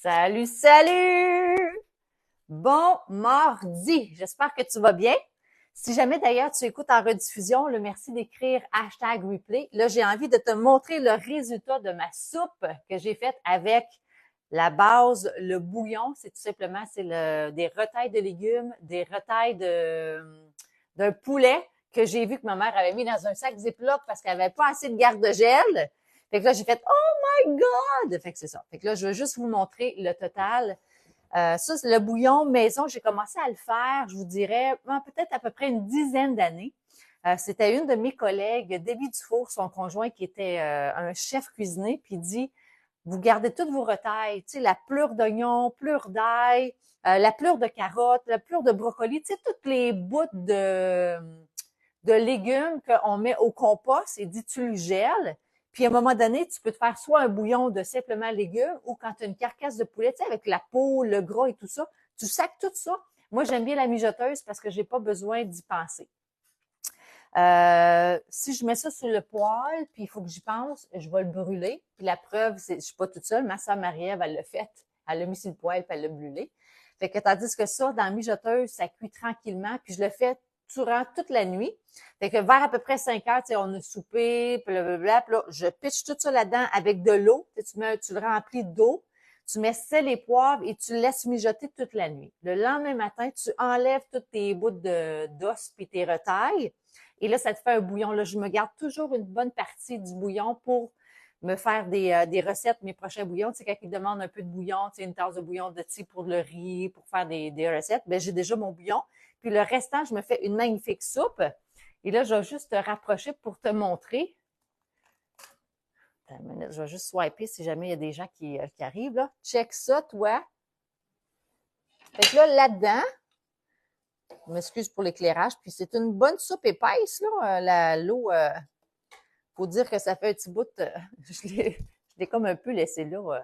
Salut, salut! Bon mardi! J'espère que tu vas bien. Si jamais d'ailleurs tu écoutes en rediffusion, merci d'écrire #replay. Là, j'ai envie de te montrer le résultat de ma soupe que j'ai faite avec la base, le bouillon. C'est tout simplement, des retailles de légumes, des retailles d'un poulet que j'ai vu que ma mère avait mis dans un sac Ziploc parce qu'elle avait pas assez de garde-gel. Fait que là, j'ai fait « Oh my God! » Fait que c'est ça. Fait que là, je veux juste vous montrer le total. Ça, c'est le bouillon maison. J'ai commencé à le faire, je vous dirais, peut-être à peu près une dizaine d'années. C'était une de mes collègues, Debbie Dufour, son conjoint, qui était un chef cuisinier, puis il dit, vous gardez toutes vos retailles, tu sais, la pleure d'oignon, pleure d'ail, la pleure de carottes, la pleure de brocoli, tu sais, toutes les bouts de légumes qu'on met au compost et dit tu le gèles. Puis à un moment donné, tu peux te faire soit un bouillon de simplement légumes ou quand tu as une carcasse de poulet, tu sais, avec la peau, le gras et tout ça, tu sacs tout ça. Moi, j'aime bien la mijoteuse parce que j'ai pas besoin d'y penser. Si je mets ça sur le poêle, puis il faut que j'y pense, je vais le brûler. Puis la preuve, je suis pas toute seule. Ma sœur Marie-Ève, elle l'a fait. Elle l'a mis sur le poêle, puis elle l'a brûlé. Fait que tandis que ça, dans la mijoteuse, ça cuit tranquillement. Puis je le fais durant toute la nuit. Fait que vers à peu près 5 heures, tu sais, on a soupé, blablabla. Puis là, je pitche tout ça là-dedans avec de l'eau. Tu le remplis d'eau. Tu mets sel et poivre et tu le laisses mijoter toute la nuit. Le lendemain matin, tu enlèves tous tes bouts d'os puis tes retailles. Et là, ça te fait un bouillon. Là, je me garde toujours une bonne partie du bouillon pour me faire des recettes, mes prochains bouillons. Tu sais, quand ils demandent un peu de bouillon, tu sais, une tasse de bouillon de thé pour le riz, pour faire des recettes, ben j'ai déjà mon bouillon. Puis le restant, je me fais une magnifique soupe. Et là, je vais juste te rapprocher pour te montrer. Attends une minute, je vais juste swiper si jamais il y a des gens qui arrivent. Là. Check ça, toi. Fait que là, là-dedans, je m'excuse pour l'éclairage, puis c'est une bonne soupe épaisse, là, l'eau. Faut dire que ça fait un petit bout, je l'ai comme un peu laissé là.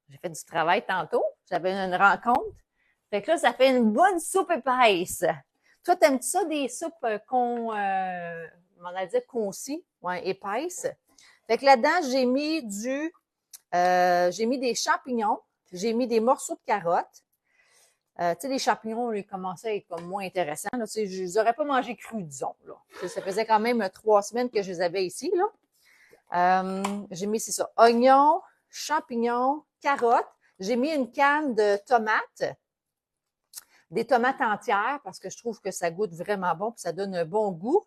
J'ai fait du travail tantôt, j'avais une rencontre. Fait que là, ça fait une bonne soupe épaisse. Toi, t'aimes-tu ça, des soupes on a dit concis, ouais, épaisses? Fait que là-dedans, j'ai mis des champignons, j'ai mis des morceaux de carottes. Tu sais, les champignons, ils commençaient à être comme moins intéressants. Là. Tu sais, je les aurais pas mangés crus, disons. Là. Tu sais, ça faisait quand même 3 semaines que je les avais ici. Là. J'ai mis, c'est ça, oignons, champignons, carottes. J'ai mis une canne de tomates, des tomates entières parce que je trouve que ça goûte vraiment bon puis ça donne un bon goût.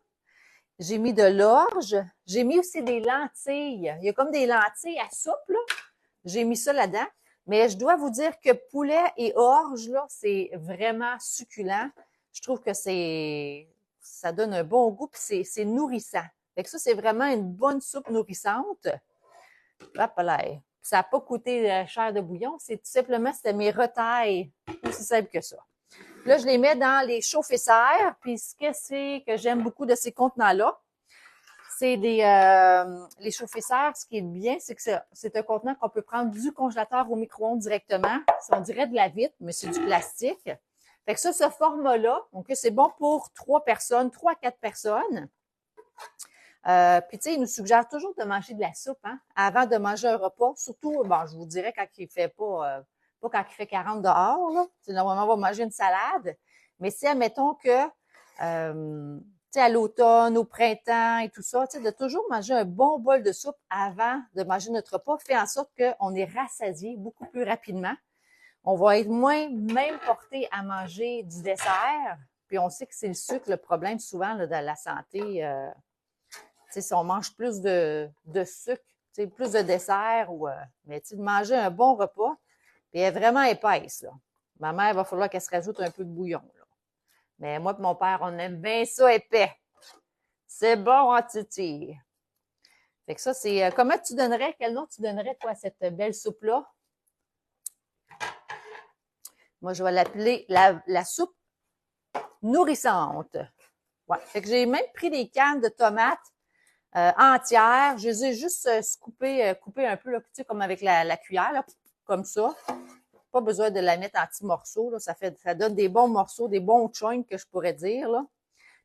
J'ai mis de l'orge. J'ai mis aussi des lentilles. Il y a comme des lentilles à soupe, là. J'ai mis ça là-dedans. Mais je dois vous dire que poulet et orge, là, c'est vraiment succulent. Je trouve que ça donne un bon goût puis c'est nourrissant. Fait que ça, c'est vraiment une bonne soupe nourrissante. Hop là. Ça n'a pas coûté cher de bouillon. C'est tout simplement, c'était mes retailles. Aussi simple que ça. Là, je les mets dans les chauffe-serre. Puis ce que c'est que j'aime beaucoup de ces contenants-là, c'est les chauffe-serre. Ce qui est bien, c'est que c'est un contenant qu'on peut prendre du congélateur au micro-ondes directement. On dirait de la vitre, mais c'est du plastique. Fait que ça, ce format-là, donc c'est bon pour 3 personnes, 3 à 4 personnes. Puis tu sais, il nous suggère toujours de manger de la soupe, hein, avant de manger un repas. Surtout, bon, je vous dirais quand il fait pas quand il fait 40 dehors, là. Normalement, on va manger une salade. Mais si, admettons que tu sais, à l'automne, au printemps et tout ça, tu sais, de toujours manger un bon bol de soupe avant de manger notre repas fait en sorte qu'on est rassasié beaucoup plus rapidement. On va être moins même porté à manger du dessert. Puis on sait que c'est le sucre le problème souvent là, dans la santé. Tu sais, si on mange plus de sucre, tu sais, plus de dessert, mais tu sais, de manger un bon repas, puis elle est vraiment épaisse, là. Ma mère, il va falloir qu'elle se rajoute un peu de bouillon, là. Mais moi et mon père, on aime bien ça épais. C'est bon en titi. Fait que ça, c'est... comment tu donnerais, quel nom tu donnerais, toi, à cette belle soupe-là? Moi, je vais l'appeler la soupe nourrissante. Ouais. Fait que j'ai même pris des cannes de tomates entières. Je les ai juste coupées un peu, là, tu sais, comme avec la cuillère, là, comme ça. Pas besoin de la mettre en petits morceaux, là. Ça donne des bons morceaux, des bons chunks que je pourrais dire, là.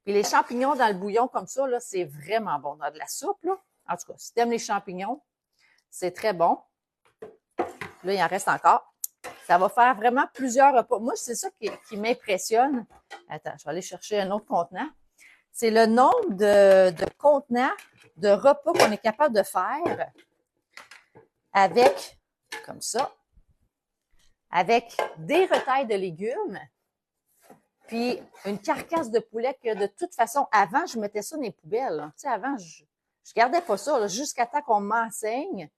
Puis les champignons dans le bouillon comme ça, là, c'est vraiment bon. Dans de la soupe, là. En tout cas, si tu aimes les champignons, c'est très bon. Là, il en reste encore. Ça va faire vraiment plusieurs repas. Moi, c'est ça qui m'impressionne. Attends, je vais aller chercher un autre contenant. C'est le nombre de contenants, de repas qu'on est capable de faire avec, comme ça, avec des retailles de légumes, puis une carcasse de poulet que de toute façon, avant, je mettais ça dans les poubelles. Tu sais, avant, je gardais pas ça jusqu'à temps qu'on m'enseigne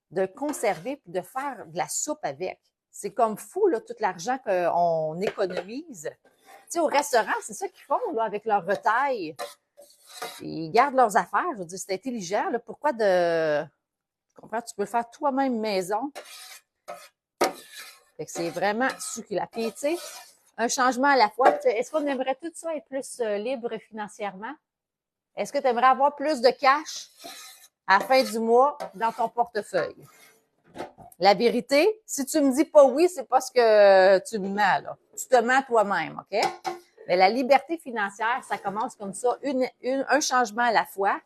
de conserver puis de faire de la soupe avec. C'est comme fou, là, tout l'argent qu'on économise. Tu sais, au restaurant, c'est ça qu'ils font, là, avec leurs retailles. Ils gardent leurs affaires. Je veux dire, c'est intelligent, là. Pourquoi de... Tu comprends? Tu peux le faire toi-même maison. Fait que c'est vraiment succulent. Puis, tu sais, un changement à la fois. Est-ce qu'on aimerait tout ça être plus libre financièrement? Est-ce que tu aimerais avoir plus de cash à la fin du mois dans ton portefeuille? La vérité, si tu me dis pas oui, c'est parce que tu me mens, là. Tu te mens toi-même, OK? Mais la liberté financière, ça commence comme ça, un changement à la fois.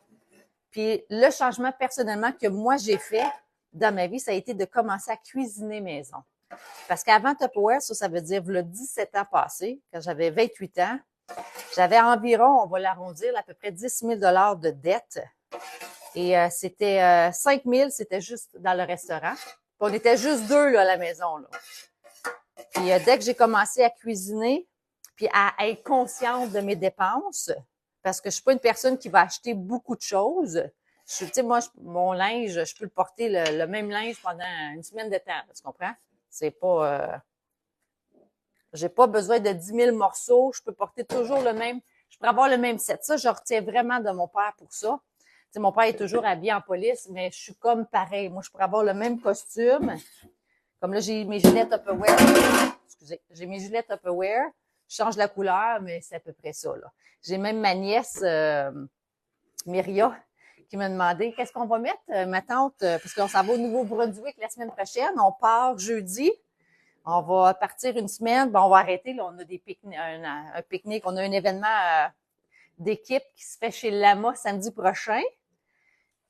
Puis le changement personnellement que moi j'ai fait dans ma vie, ça a été de commencer à cuisiner maison. Parce qu'avant Tupperware, ça veut dire, le 17 ans passés, quand j'avais 28 ans, j'avais environ, on va l'arrondir, à peu près 10 000 $ de dette. Et c'était 5 000, c'était juste dans le restaurant. Puis on était juste deux là, à la maison. Là. Puis dès que j'ai commencé à cuisiner, puis à être consciente de mes dépenses, parce que je suis pas une personne qui va acheter beaucoup de choses. Tu sais, moi, mon linge, je peux le porter le même linge pendant une semaine de temps. Tu comprends? C'est pas... j'ai pas besoin de 10 000 morceaux. Je peux porter toujours le même... Je peux avoir le même set. Ça, je retiens vraiment de mon père pour ça. Tu sais, mon père est toujours habillé en police, mais je suis comme pareil. Moi, je pourrais avoir le même costume. Comme là, j'ai mes gilets Tupperware. Excusez. J'ai mes gilets Tupperware. Je change la couleur, mais c'est à peu près ça, là. J'ai même ma nièce, Myria, qui m'a demandé qu'est-ce qu'on va mettre, ma tante, parce qu'on s'en va au Nouveau-Brunswick la semaine prochaine. On part jeudi. On va partir une semaine. Bon, on va arrêter. Là, on a des un pique-nique. On a un événement d'équipe qui se fait chez Lama samedi prochain.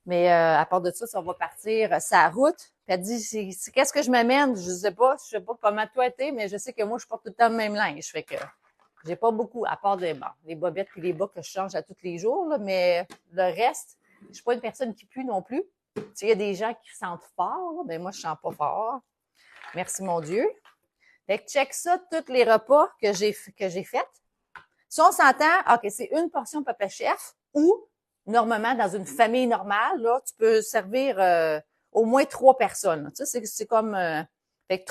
Mais à part de ça, on va partir sa route. Puis elle dit, qu'est-ce que je m'amène? Je sais pas comment toi t'es, mais je sais que moi, je porte tout le temps le même linge. Fait que j'ai pas beaucoup, à part les bobettes et les bas que je change à tous les jours, là, mais le reste, je suis pas une personne qui pue non plus. Tu sais, il y a des gens qui sentent fort, mais moi, je sens pas fort. Merci, mon Dieu. Fait que check ça, tous les repas que j'ai faits. Si on s'entend, OK, c'est une portion Papa Chef ou, normalement, dans une famille normale, là, tu peux servir au moins 3 personnes. Tu sais, c'est comme fait que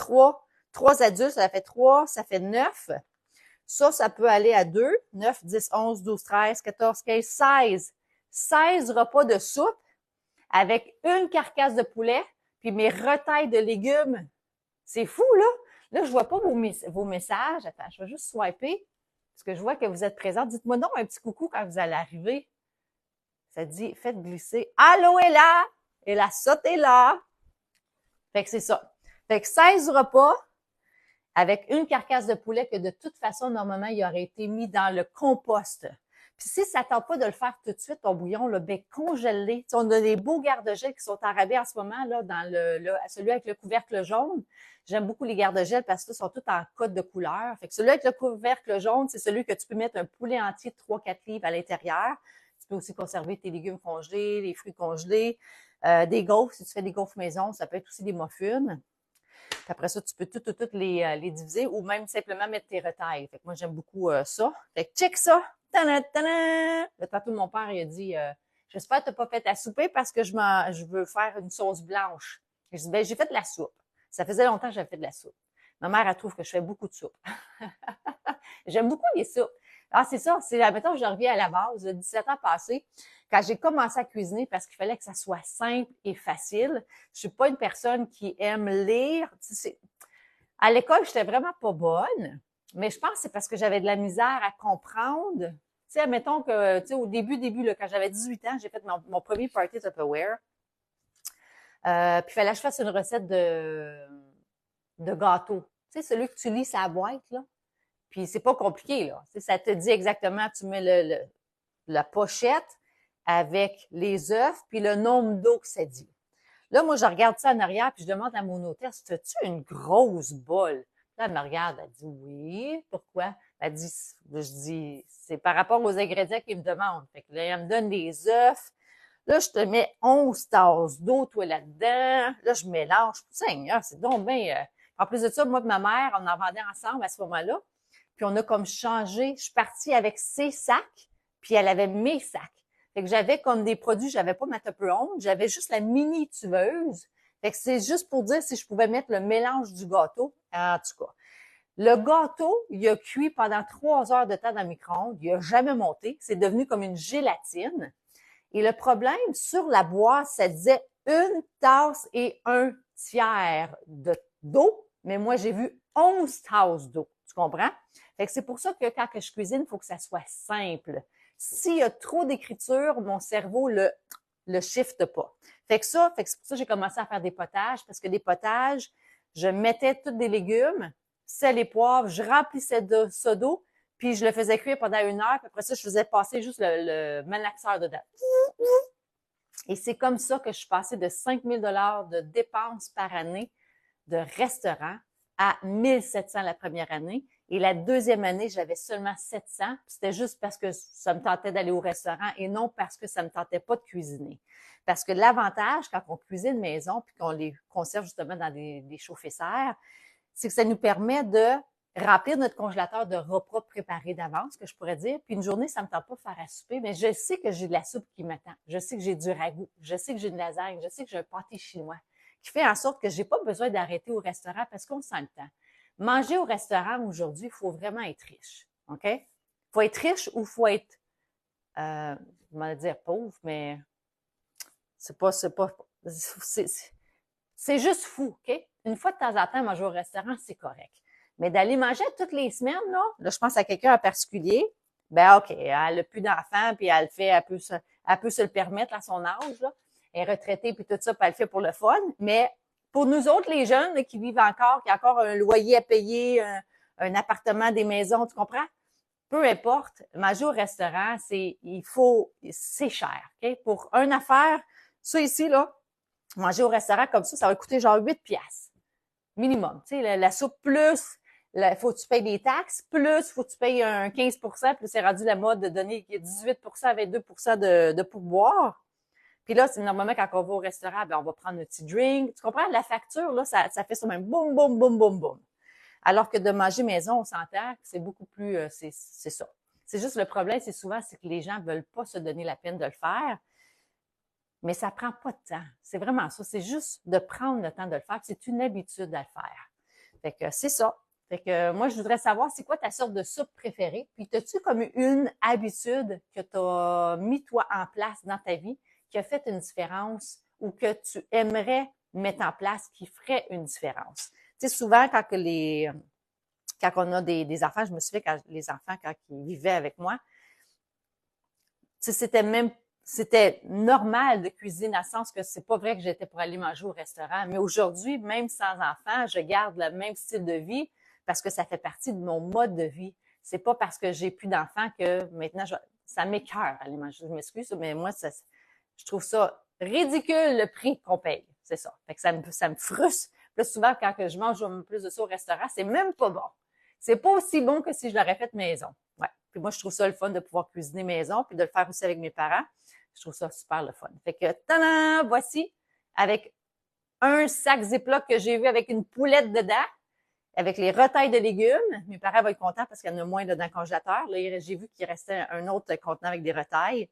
3 adultes, ça fait 3, ça fait 9. Ça peut aller à 2, 9, 10, 11, 12, 13, 14, 15, 16. 16 repas de soupe avec une carcasse de poulet, puis mes retailles de légumes. C'est fou, là. Là, je vois pas vos messages. Attends, je vais juste swiper. Parce que je vois que vous êtes présents. Dites-moi donc un petit coucou quand vous allez arriver. Ça dit, faites glisser. Allô, est là! Et la saute est là! Fait que c'est ça. Fait que 16 repas avec une carcasse de poulet que de toute façon, normalement, il aurait été mis dans le compost. Puis si ça ne tente pas de le faire tout de suite, ton bouillon, là, ben congèle-les. Tu sais, on a des beaux garde-gel qui sont en rabais en ce moment, là, dans celui avec le couvercle jaune. J'aime beaucoup les garde-gel parce qu'ils sont tous en code de couleur. Fait que celui avec le couvercle jaune, c'est celui que tu peux mettre un poulet entier de 3-4 livres à l'intérieur. Tu peux aussi conserver tes légumes congelés, les fruits congelés, des gaufres. Si tu fais des gaufres maison, ça peut être aussi des muffins. Puis après ça, tu peux toutes les diviser ou même simplement mettre tes retailles. Fait que moi, j'aime beaucoup ça. Fait que check ça. Tana, tana. Le tantôt, mon père, il a dit, j'espère que tu n'as pas fait à souper parce que je veux faire une sauce blanche. Je dis, ben, j'ai fait de la soupe. Ça faisait longtemps que j'avais fait de la soupe. Ma mère, elle trouve que je fais beaucoup de soupe. J'aime beaucoup les soupes. Ah, c'est ça. Mettons, je reviens à la base, 17 ans passés, quand j'ai commencé à cuisiner parce qu'il fallait que ça soit simple et facile. Je suis pas une personne qui aime lire. À l'école, j'étais vraiment pas bonne, mais je pense que c'est parce que j'avais de la misère à comprendre. Tu sais, admettons que, tu sais, au début, là, quand j'avais 18 ans, j'ai fait mon premier party Tupperware. Puis il fallait que je fasse une recette de gâteau. Tu sais, celui que tu lis sa boîte, là. Puis c'est pas compliqué, là. Tu sais, ça te dit exactement, tu mets la pochette avec les œufs, puis le nombre d'eau que ça dit. Là, moi, je regarde ça en arrière, puis je demande à mon hôtesse, as-tu une grosse bolle? Là, elle me regarde, elle dit oui. Pourquoi? Elle dit, je dis, c'est par rapport aux ingrédients qu'ils me demandent. Fait que là, elle me donne des œufs. Là, je te mets 11 tasses d'eau, toi, là-dedans. Là, je mélange. Seigneur, c'est donc bien. En plus de ça, moi et ma mère, on en vendait ensemble à ce moment-là. Puis on a comme changé. Je suis partie avec ses sacs, puis elle avait mes sacs. Fait que j'avais comme des produits, j'avais pas ma Tupperware, j'avais juste la mini tubeuse. Fait que c'est juste pour dire si je pouvais mettre le mélange du gâteau. En tout cas, le gâteau, il a cuit pendant 3 heures de temps dans le micro-ondes. Il a jamais monté. C'est devenu comme une gélatine. Et le problème, sur la boîte, ça disait 1 tasse et 1 tiers d'eau, mais moi, j'ai vu 11 tasses d'eau. Tu comprends? Fait que c'est pour ça que quand je cuisine, il faut que ça soit simple. S'il y a trop d'écriture, mon cerveau le shift pas. Fait que c'est pour ça que j'ai commencé à faire des potages, parce que des potages, je mettais tous des légumes, sel et poivre, je remplissais ça d'eau, puis je le faisais cuire pendant 1 heure, puis après ça, je faisais passer juste le malaxeur dedans. Et c'est comme ça que je suis passée de 5 000 $ de dépenses par année de restaurant à 1 700 la première année. Et la deuxième année, j'avais seulement 700. C'était juste parce que ça me tentait d'aller au restaurant et non parce que ça me tentait pas de cuisiner. Parce que l'avantage, quand on cuisine maison puis qu'on les conserve justement dans des chauffe-serres, c'est que ça nous permet de remplir notre congélateur de repas préparés d'avance, que je pourrais dire. Puis une journée, ça me tente pas de faire à souper, mais je sais que j'ai de la soupe qui m'attend. Je sais que j'ai du ragoût. Je sais que j'ai une lasagne. Je sais que j'ai un pâté chinois qui fait en sorte que j'ai pas besoin d'arrêter au restaurant parce qu'on sent le temps. Manger au restaurant aujourd'hui, il faut vraiment être riche. OK? Faut être riche ou faut être, je vais dire pauvre, mais c'est juste fou, OK? Une fois de temps en temps, manger au restaurant, c'est correct. Mais d'aller manger toutes les semaines, là, je pense à quelqu'un en particulier, ben OK, elle n'a plus d'enfants, puis elle peut se le permettre à son âge, là. Elle est retraitée, puis tout ça, puis elle le fait pour le fun. Mais pour nous autres, les jeunes là, qui vivent encore, qui ont encore un loyer à payer, un appartement, des maisons, tu comprends? Peu importe, manger au restaurant, c'est cher, OK? Pour une affaire, ça ici, là, manger au restaurant comme ça va coûter genre 8 piastres minimum. Tu sais, la soupe plus, faut que tu payes des taxes, plus faut que tu payes un 15 puis c'est rendu la mode de donner 18 22 de pourboire. Puis là, c'est normalement quand on va au restaurant, ben on va prendre un petit drink. Tu comprends? La facture, là, ça fait ça même boum, boum, boum, boum, boum. Alors que de manger maison, on s'entend que c'est beaucoup plus, c'est ça. C'est juste le problème, c'est souvent, c'est que les gens veulent pas se donner la peine de le faire. Mais ça prend pas de temps. C'est vraiment ça. C'est juste de prendre le temps de le faire. C'est une habitude à le faire. Fait que c'est ça. Fait que moi, je voudrais savoir, c'est quoi ta sorte de soupe préférée? Puis, as-tu comme une habitude que tu as mis toi en place dans ta vie qui a fait une différence ou que tu aimerais mettre en place qui ferait une différence? Tu sais, souvent, quand on a des enfants, je me souviens quand les enfants, quand ils vivaient avec moi, tu sais, c'était normal de cuisiner dans le sens que c'est pas vrai que j'étais pour aller manger au restaurant. Mais aujourd'hui, même sans enfant, je garde le même style de vie parce que ça fait partie de mon mode de vie. C'est pas parce que j'ai plus d'enfants que maintenant, ça m'écoeure aller manger. Je m'excuse, mais moi, je trouve ça ridicule le prix qu'on paye. C'est ça. Fait que ça me frustre. Plus souvent, quand je mange plus de ça au restaurant, c'est même pas bon. C'est pas aussi bon que si je l'aurais fait maison. Ouais. Puis moi, je trouve ça le fun de pouvoir cuisiner maison, puis de le faire aussi avec mes parents. Je trouve ça super le fun. Fait que, tadam, voici, avec un sac Ziploc que j'ai vu avec une poulette dedans, avec les retailles de légumes. Mes parents vont être contents parce qu'il y en a moins dans le congélateur. Là, j'ai vu qu'il restait un autre contenant avec des retailles.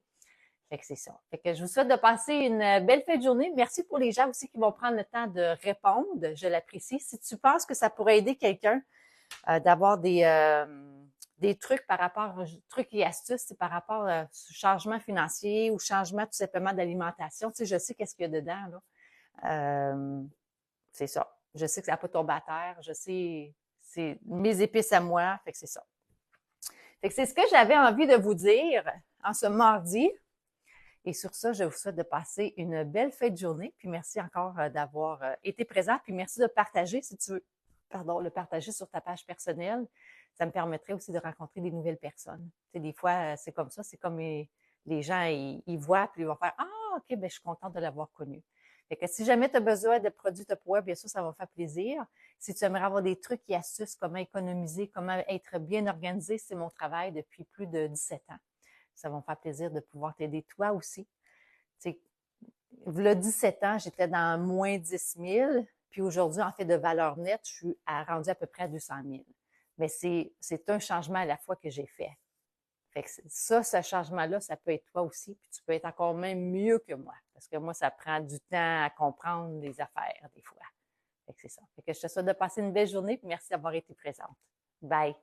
Fait que c'est ça. Fait que je vous souhaite de passer une belle fin de journée. Merci pour les gens aussi qui vont prendre le temps de répondre. Je l'apprécie. Si tu penses que ça pourrait aider quelqu'un d'avoir des trucs par rapport, trucs et astuces, par rapport au changement financier ou changement tout simplement d'alimentation. Tu sais, je sais qu'est-ce qu'il y a dedans, là. C'est ça. Je sais que ça n'a pas tombé à terre. Je sais, c'est mes épices à moi. Fait que c'est ça. Fait que c'est ce que j'avais envie de vous dire en ce mardi. Et sur ça, je vous souhaite de passer une belle fin de journée. Puis merci encore d'avoir été présent. Puis merci de partager, si tu veux, le partager sur ta page personnelle. Ça me permettrait aussi de rencontrer des nouvelles personnes. Tu sais, des fois, c'est comme ça. C'est comme les gens, ils voient, puis ils vont faire « Ah, OK, ben je suis contente de l'avoir connu. » Fait que si jamais tu as besoin de produits Tupperware, bien sûr, ça va me faire plaisir. Si tu aimerais avoir des trucs et astuces, comment économiser, comment être bien organisé, c'est mon travail depuis plus de 17 ans. Ça va me faire plaisir de pouvoir t'aider toi aussi. Tu sais, v'là 17 ans, j'étais dans moins 10 000, puis aujourd'hui, en fait, de valeur nette, je suis rendue à peu près à 200 000. Mais c'est un changement à la fois que j'ai fait. Fait que ça, ce changement-là, ça peut être toi aussi, puis tu peux être encore même mieux que moi. Parce que moi, ça prend du temps à comprendre les affaires, des fois. Fait que c'est ça. Fait que je te souhaite de passer une belle journée, puis merci d'avoir été présente. Bye!